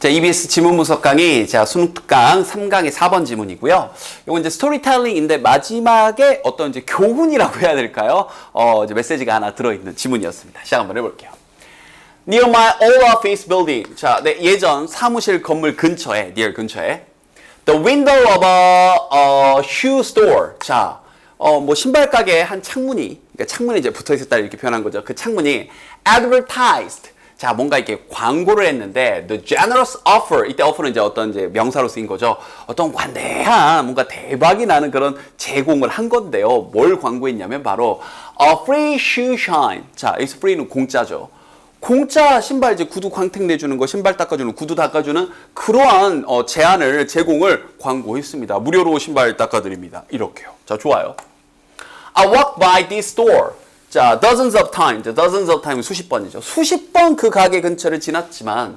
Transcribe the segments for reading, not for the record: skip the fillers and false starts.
자, EBS 지문 분석 강의, 자, 수능 특강 3강의 4번 지문이고요. 이건 이제 스토리텔링인데 마지막에 어떤 이제 교훈이라고 해야 될까요? 이제 메시지가 하나 들어있는 지문이었습니다. 시작 한번 해볼게요. Near my old office building. 자, 내 예전 사무실 건물 근처에, near 근처에. The window of a shoe store. 자, 뭐 신발 가게에 한 창문이, 그러니까 창문이 이제 붙어 있었다 이렇게 표현한 거죠. 그 창문이 advertised. 자, 뭔가 이렇게 광고를 했는데 the generous offer. 이때 offer는 이제 어떤 이제 명사로 쓰인 거죠. 어떤 관대한 뭔가 대박이 나는 그런 제공을 한 건데요. 뭘 광고했냐면 바로 a free shoe shine. 자, 여기서 free는 공짜죠. 공짜 신발 이제 구두 광택 내주는 거, 신발 닦아주는, 구두 닦아주는 그러한 제공을 광고했습니다. 무료로 신발 닦아드립니다. 이렇게요. 자, 좋아요. I walked by this store. 자, dozens of times. dozens of times 수십 번이죠. 수십 번 그 가게 근처를 지났지만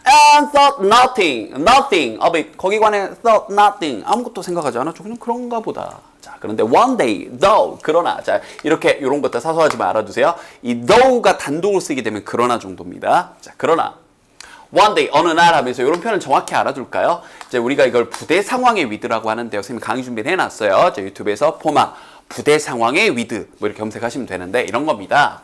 and thought nothing of it. 거기 관해 thought nothing. 아무것도 생각하지 않았죠. 그냥 그런가 보다. 자, 그런데 one day, though, 그러나. 자, 이렇게 이런 것들 사소하지만 알아두세요. 이 though가 단독으로 쓰게 되면 그러나 정도입니다. 자, 그러나 one day, 어느 날 하면서 이런 표현을 정확히 알아둘까요? 이제 우리가 이걸 부대 상황의 위드라고 하는데요. 선생님 강의 준비를 해놨어요. 자, 유튜브에서 포마 부대 상황의 with 뭐 이렇게 검색하시면 되는데 이런 겁니다.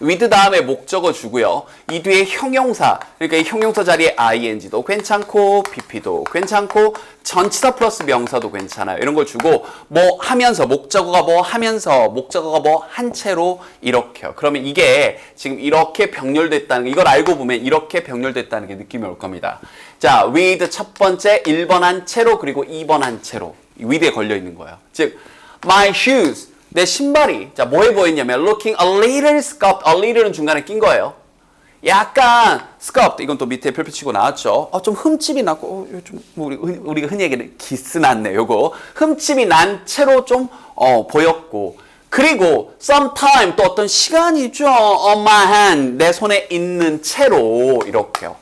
with 다음에 목적어 주고요. 이 뒤에 형용사, 그러니까 이 형용사 자리에 ing도 괜찮고 pp도 괜찮고 전치사 플러스 명사도 괜찮아요. 이런 걸 주고 뭐 하면서 목적어가 뭐 하면서 목적어가 뭐 한 채로 이렇게요. 그러면 이게 지금 이렇게 병렬됐다는 거, 이걸 알고 보면 이렇게 병렬됐다는 게 느낌이 올 겁니다. 자, with 첫 번째 1번 한 채로 그리고 2번 한 채로 with에 걸려 있는 거예요. 즉 my shoes 내 신발이 자 뭐해 보였냐면 looking a little scuffed. a little는 중간에 낀 거예요. 약간 scuffed. 이건 또 밑에 별표 치고 나왔죠. 좀 흠집이 났고 좀 우리가 흔히 얘기하는 기스 났네. 요거 흠집이 난 채로 좀 보였고 그리고 sometime 또 어떤 시간이 있죠. on my hand 내 손에 있는 채로 이렇게요.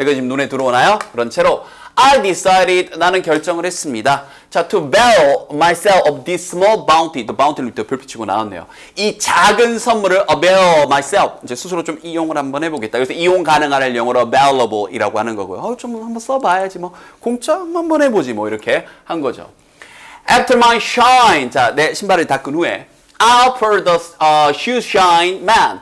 이거 지금 눈에 들어오나요? 그런 채로 I decided 나는 결정을 했습니다. 자, to avail myself of this small bounty. The bounty를 또 별표 치고 나왔네요. 이 작은 선물을 avail myself. 이제 스스로 좀 이용을 한번 해보겠다. 그래서 이용 가능한 영어로 available이라고 하는 거고요. 좀 한번 써봐야지 뭐 공짜 한번 해보지 뭐 이렇게 한 거죠. After my shine. 자, 내 신발을 닦은 후에 offer the shoe shine man.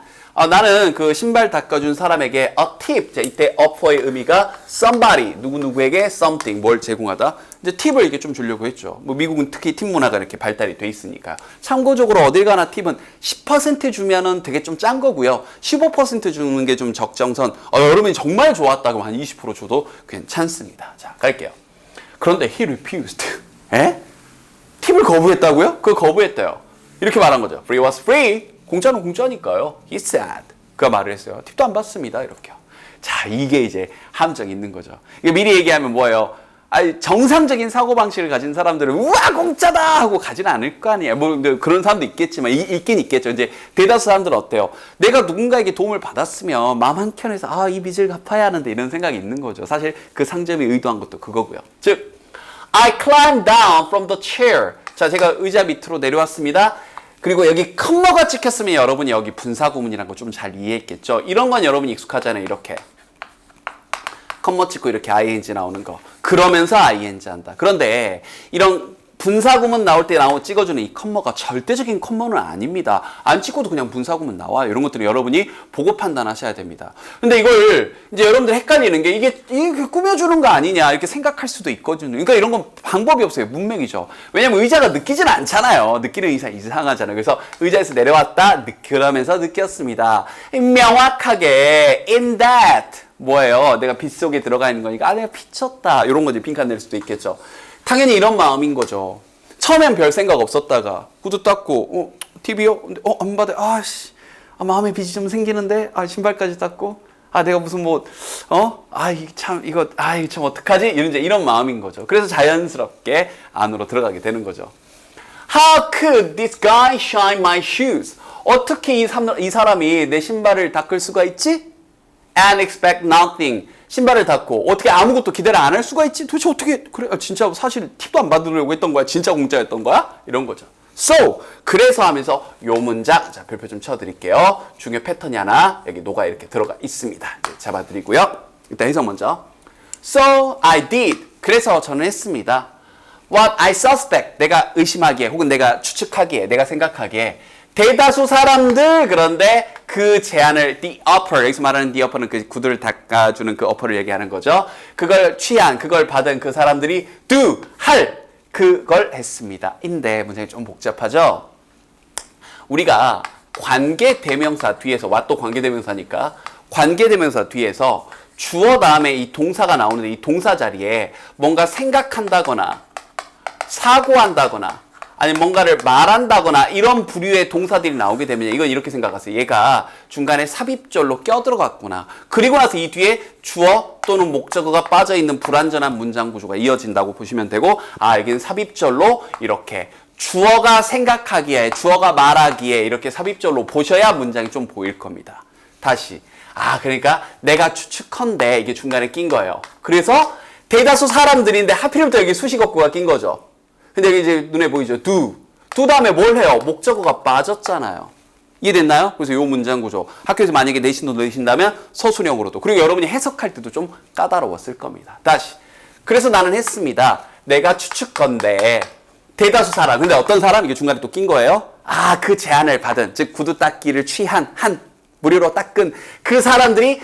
나는 그 신발 닦아준 사람에게 a tip. 자, 이때 offer의 의미가 somebody, 누구누구에게 something, 뭘 제공하다. 이제 팁을 이렇게 좀 주려고 했죠. 뭐 미국은 특히 팁 문화가 이렇게 발달이 돼 있으니까. 참고적으로 어딜 가나 팁은 10% 주면은 되게 좀 짠 거고요. 15% 주는 게 좀 적정선. 여러분이 정말 좋았다 그러면 한 20% 줘도 괜찮습니다. 자, 갈게요. 그런데 he refused. 에? 팁을 거부했다고요? 그걸 거부했대요. 이렇게 말한 거죠. Free was free. 공짜는 공짜니까요. He said. 그가 말을 했어요. 팁도 안 받습니다. 이렇게요. 자, 이게 이제 함정이 있는 거죠. 이게 미리 얘기하면 뭐예요? 정상적인 사고방식을 가진 사람들은 우와 공짜다 하고 가지는 않을 거 아니에요. 뭐 그런 사람도 있겠지만 있긴 있겠죠. 이제 대다수 사람들은 어때요? 내가 누군가에게 도움을 받았으면 마음 한켠에서 이 빚을 갚아야 하는데 이런 생각이 있는 거죠. 사실 그 상점이 의도한 것도 그거고요. 즉 I climbed down from the chair. 자, 제가 의자 밑으로 내려왔습니다. 그리고 여기 컴마가 찍혔으면 여러분이 여기 분사구문이라는 거 좀 잘 이해했겠죠. 이런 건 여러분이 익숙하잖아요. 이렇게 컴마 찍고 이렇게 ing 나오는 거. 그러면서 ing 한다. 그런데 이런 분사구문 나올 때 찍어주는 이 컴마가 절대적인 컴마는 아닙니다. 안 찍고도 그냥 분사구문 나와요. 이런 것들은 여러분이 보고 판단하셔야 됩니다. 근데 이걸 이제 여러분들 헷갈리는 게 이게 꾸며주는 거 아니냐 이렇게 생각할 수도 있거든요. 그러니까 이런 건 방법이 없어요. 문맥이죠. 왜냐면 의자가 느끼지는 않잖아요. 느끼는 이상 이상하잖아요. 그래서 의자에서 내려왔다 그러면서 느꼈습니다. 명확하게 in that 뭐예요? 내가 빗속에 들어가 있는 거니까 내가 비쳤다. 이런 거지 빈칸 낼 수도 있겠죠. 당연히 이런 마음인 거죠. 처음엔 별 생각 없었다가 구두 닦고 TV요? 근데 안 받아. 마음에 빚이 좀 생기는데 신발까지 닦고 내가 무슨 이거 참 어떡하지? 이런 마음인 거죠. 그래서 자연스럽게 안으로 들어가게 되는 거죠. How could this guy shine my shoes? 어떻게 이 사람이 내 신발을 닦을 수가 있지? And expect nothing. 신발을 닦고 어떻게 아무것도 기대를 안 할 수가 있지? 도대체 어떻게 그래? 진짜 사실 팁도 안 받으려고 했던 거야? 진짜 공짜였던 거야? 이런 거죠. So 그래서 하면서 요 문장 자 별표 좀 쳐드릴게요. 중요 패턴이 하나 여기 녹아 이렇게 들어가 있습니다. 잡아드리고요. 일단 해석 먼저. So I did. 그래서 저는 했습니다. What I suspect. 내가 의심하기에 혹은 내가 추측하기에 내가 생각하기에 대다수 사람들 그런데 그 제안을 the offer 여기서 말하는 the offer는 그 구두를 닦아주는 그 offer를 얘기하는 거죠. 그걸 취한 그걸 받은 그 사람들이 do 할 그걸 했습니다. 인데 문장이 좀 복잡하죠. 우리가 관계대명사 뒤에서 what 또 관계대명사니까 관계대명사 뒤에서 주어 다음에 이 동사가 나오는데 이 동사 자리에 뭔가 생각한다거나 사고한다거나 아니면 뭔가를 말한다거나 이런 부류의 동사들이 나오게 되면 이건 이렇게 생각하세요. 얘가 중간에 삽입절로 껴들어갔구나. 그리고 나서 이 뒤에 주어 또는 목적어가 빠져있는 불완전한 문장 구조가 이어진다고 보시면 되고 여기는 삽입절로 이렇게 주어가 생각하기에 주어가 말하기에 이렇게 삽입절로 보셔야 문장이 좀 보일 겁니다. 다시 그러니까 내가 추측컨대 이게 중간에 낀 거예요. 그래서 대다수 사람들인데 하필이부터 여기 수식어구가 낀 거죠. 근데 여기 이제 눈에 보이죠? do 다음에 뭘 해요? 목적어가 빠졌잖아요. 이해됐나요? 그래서 이 문장 구조 학교에서 만약에 내신도 내신다면 서술형으로도 그리고 여러분이 해석할 때도 좀 까다로웠을 겁니다. 다시 그래서 나는 했습니다. 내가 추측컨대 대다수 사람 근데 어떤 사람? 이게 중간에 또 낀 거예요. 그 제안을 받은 즉 구두 닦기를 취한 무료로 닦은 그 사람들이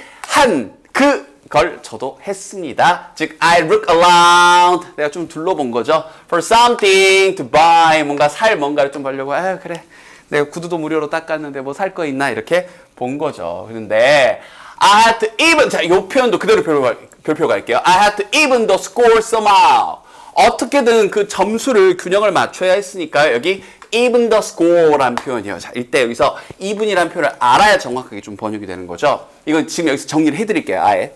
그걸 저도 했습니다. 즉, I look around. 내가 좀 둘러본 거죠. For something to buy. 뭔가를 좀 보려고. 그래. 내가 구두도 무료로 닦았는데 뭐 살 거 있나? 이렇게 본 거죠. 그런데, I had to even. 자, 이 표현도 그대로 별표 갈게요. I had to even the score somehow. 어떻게든 그 점수를 균형을 맞춰야 했으니까 여기 even the score라는 표현이에요. 자, 이때 여기서 even이라는 표현을 알아야 정확하게 좀 번역이 되는 거죠. 이건 지금 여기서 정리를 해드릴게요. 아예.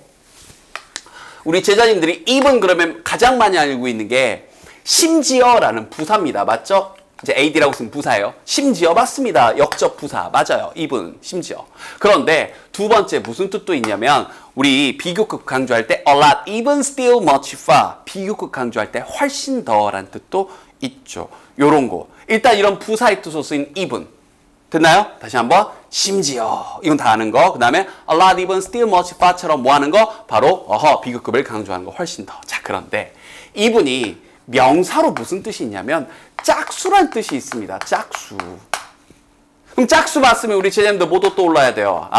우리 제자님들이 even 그러면 가장 많이 알고 있는 게 심지어라는 부사입니다. 맞죠? 이제 AD라고 쓰는 부사예요. 심지어 맞습니다. 역접 부사 맞아요. even 심지어. 그런데 두 번째 무슨 뜻도 있냐면 우리 비교급 강조할 때 a lot, even, still, much, far 비교급 강조할 때 훨씬 더라는 뜻도 있죠. 요런 거. 일단 이런 부사의 뜻으로 쓰인 even 됐나요? 다시 한번 심지어 이건 다 아는 거. 그 다음에 a lot, even, still, much, far처럼 뭐 하는 거? 바로 비교급을 강조하는 거 훨씬 더. 자 그런데 even이 명사로 무슨 뜻이 있냐면 짝수란 뜻이 있습니다. 짝수. 그럼 짝수 봤으면 우리 제자님들 뭐도 떠올라야 돼요.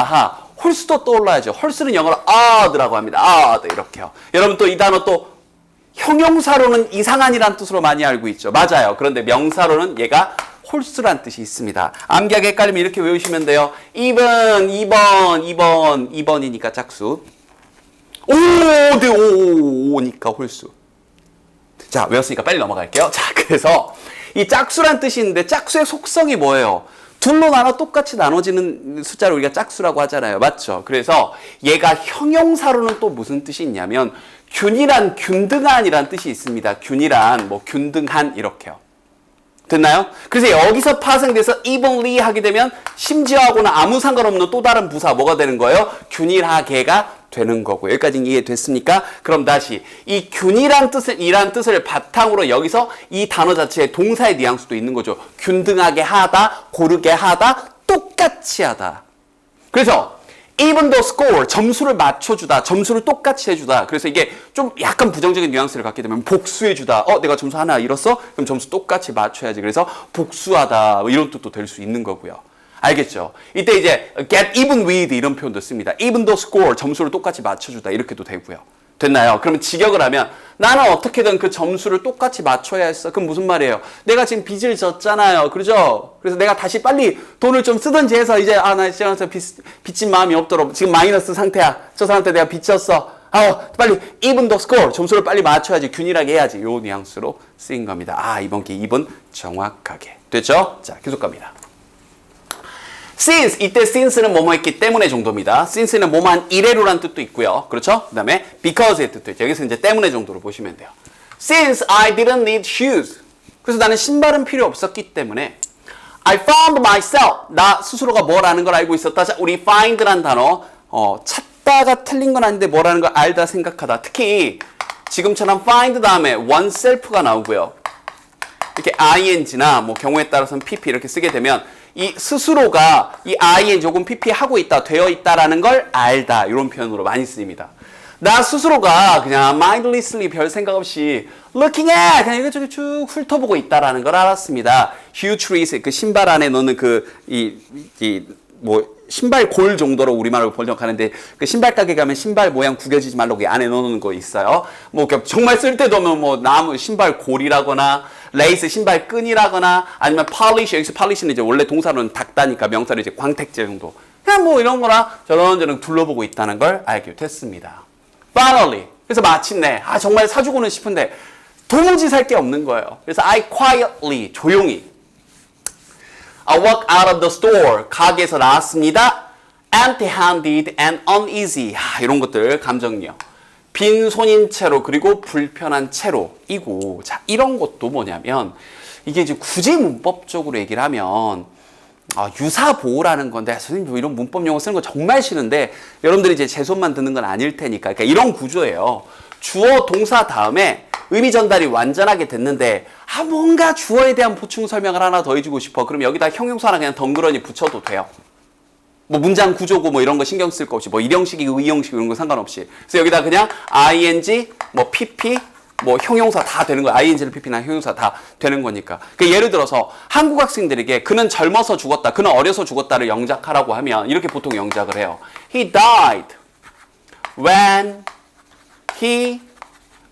홀수도 떠올라야죠. 홀수는 영어로 odd라고 합니다. odd 이렇게요. 여러분 또 이 단어 또 형용사로는 이상한이란 뜻으로 많이 알고 있죠. 맞아요. 그런데 명사로는 얘가 홀수란 뜻이 있습니다. 암기하기 헷갈리면 이렇게 외우시면 돼요. 2번이니까 짝수. 오니까 홀수. 자, 외웠으니까 빨리 넘어갈게요. 자, 그래서 이 짝수란 뜻이 있는데 짝수의 속성이 뭐예요? 둘로 똑같이 나눠지는 숫자를 우리가 짝수라고 하잖아요. 맞죠? 그래서 얘가 형용사로는 또 무슨 뜻이 있냐면 균일한, 균등한이란 뜻이 있습니다. 균일한, 균등한 이렇게요. 됐나요? 그래서 여기서 파생돼서 evenly 하게 되면 심지어하고는 아무 상관없는 또 다른 부사 뭐가 되는 거예요? 균일하게가 되는 거고요. 여기까지 이해됐습니까? 그럼 다시 이 균일한 이란 뜻을 바탕으로 여기서 이 단어 자체에 동사의 뉘앙스도 있는 거죠. 균등하게 하다, 고르게 하다, 똑같이 하다. 그래서 even the score, 점수를 맞춰주다, 점수를 똑같이 해주다. 그래서 이게 좀 약간 부정적인 뉘앙스를 갖게 되면 복수해주다. 내가 점수 하나 잃었어? 그럼 점수 똑같이 맞춰야지. 그래서 복수하다 이런 뜻도 될 수 있는 거고요. 알겠죠? 이때 이제 get even with 이런 표현도 씁니다. even the score, 점수를 똑같이 맞춰주다 이렇게도 되고요. 됐나요? 그러면 직역을 하면 나는 어떻게든 그 점수를 똑같이 맞춰야 했어. 그럼 무슨 말이에요? 내가 지금 빚을 졌잖아요. 그러죠? 그래서 내가 다시 빨리 돈을 좀 쓰든지 해서 이제 나 지금 빚진 마음이 없도록 지금 마이너스 상태야. 저 사람한테 내가 빚졌어. 빨리 even the score, 점수를 빨리 맞춰야지. 균일하게 해야지. 요 뉘앙스로 쓰인 겁니다. 이번 게 even 정확하게. 됐죠? 자, 계속 갑니다. since, 이때 since는 뭐뭐 했기 때문에 정도입니다. since는 뭐만 이래로란 뜻도 있고요. 그렇죠? 그 다음에 because의 뜻도 있죠. 여기서 이제 때문에 정도로 보시면 돼요. Since I didn't need shoes. 그래서 나는 신발은 필요 없었기 때문에 I found myself. 나 스스로가 뭐라는 걸 알고 있었다. 자, 우리 find란 단어 찾다가 틀린 건 아닌데 뭐라는 걸 알다 생각하다. 특히 지금처럼 find 다음에 oneself가 나오고요. 이렇게 ing나 경우에 따라서는 pp 이렇게 쓰게 되면 이 스스로가 이 ing 혹은 pp 하고 있다, 되어 있다라는 걸 알다 이런 표현으로 많이 쓰입니다. 나 스스로가 그냥 mindlessly 별 생각 없이 looking at 그냥 이것저것 쭉 훑어보고 있다라는 걸 알았습니다. huge trees 그 신발 안에 넣는 신발 골 정도로 우리말로 번역하는데 그 신발 가게 가면 신발 모양 구겨지지 말라고 안에 넣어놓는 거 있어요. 뭐 정말 쓸데도 없는 뭐 나무 신발 골이라거나 레이스 신발 끈이라거나 아니면 polish 여기서 polish는 이제 원래 동사로는 닦다니까 명사로 이제 광택제 정도. 그냥 뭐 이런 거나 저런저런 둘러보고 있다는 걸 알게 됐습니다. Finally. 그래서 마침내 정말 사주고는 싶은데 도무지 살 게 없는 거예요. 그래서 I quietly 조용히 I walk out of the store 가게에서 나왔습니다. Empty-handed and uneasy 이런 것들 감정력. 빈손인 채로 그리고 불편한 채로이고 자 이런 것도 뭐냐면 이게 이제 굳이 문법적으로 얘기를 하면 유사보호라는 건데 선생님 이런 문법 용어 쓰는 거 정말 싫은데 여러분들이 이제 제 손만 듣는 건 아닐 테니까 그러니까 이런 구조예요. 주어 동사 다음에 의미 전달이 완전하게 됐는데 뭔가 주어에 대한 보충 설명을 하나 더 해주고 싶어. 그럼 여기다 형용사 하나 그냥 덩그러니 붙여도 돼요. 뭐 문장 구조고 뭐 이런 거 신경 쓸 거 없이 뭐 일형식이고 의형식 이런 거 상관없이. 그래서 여기다 그냥 ing 뭐 pp 뭐 형용사 다 되는 거야. ing나 pp나 형용사 다 되는 거니까. 그러니까 예를 들어서 한국 학생들에게 그는 젊어서 죽었다, 그는 어려서 죽었다를 영작하라고 하면 이렇게 보통 영작을 해요. He died when he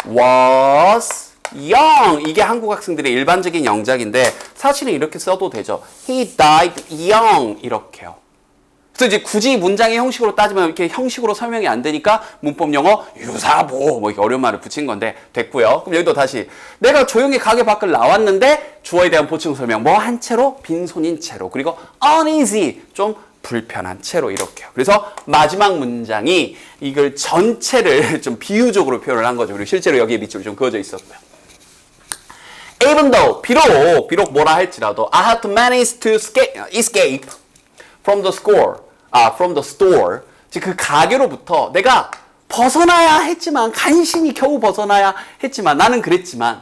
was young. 이게 한국 학생들의 일반적인 영작인데 사실은 이렇게 써도 되죠. He died young 이렇게요. 그래서 이제 굳이 문장의 형식으로 따지면 이렇게 형식으로 설명이 안 되니까 문법 용어 유사보 뭐 이렇게 어려운 말을 붙인 건데 됐고요. 그럼 여기도 다시 내가 조용히 가게 밖을 나왔는데 주어에 대한 보충 설명 뭐 한 채로 빈손인 채로 그리고 uneasy 좀 불편한 채로 이렇게요. 그래서 마지막 문장이 이걸 전체를 좀 비유적으로 표현을 한 거죠. 그리고 실제로 여기에 밑줄이 좀 그어져 있었고요. Even though 비록 뭐라 할지라도 I had to manage to escape from the store. 즉 그 가게로부터 내가 벗어나야 했지만 간신히 겨우 벗어나야 했지만 나는 그랬지만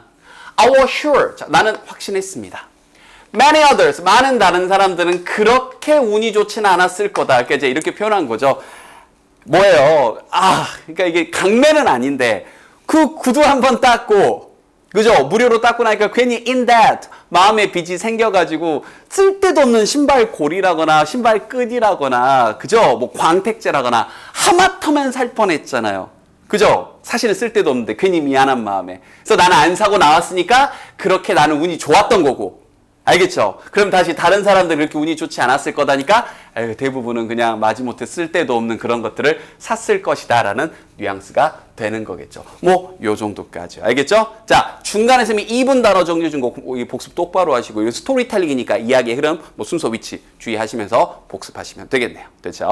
I was sure. 자, 나는 확신했습니다. Many others, 많은 다른 사람들은 그렇게 운이 좋지는 않았을 거다. 그러니까 이제 이렇게 표현한 거죠. 뭐예요? 그러니까 이게 강매는 아닌데 그 구두 한번 닦고 그죠? 무료로 닦고 나니까 괜히 in that 마음의 빚이 생겨가지고 쓸데도 없는 신발 골이라거나 신발 끈이라거나 그죠? 뭐 광택제라거나 하마터면 살 뻔했잖아요. 그죠? 사실은 쓸데도 없는데 괜히 미안한 마음에. 그래서 나는 안 사고 나왔으니까 그렇게 나는 운이 좋았던 거고. 알겠죠? 그럼 다시 다른 사람들 그렇게 운이 좋지 않았을 거다니까 대부분은 그냥 마지못해 쓸데도 없는 그런 것들을 샀을 것이다 라는 뉘앙스가 되는 거겠죠. 뭐 요 정도까지. 알겠죠? 자, 중간에 쌤이 2분 단어 정리 준 거 복습 똑바로 하시고 이거 스토리텔링이니까 이야기의 흐름, 뭐 순서 위치 주의하시면서 복습하시면 되겠네요. 됐죠?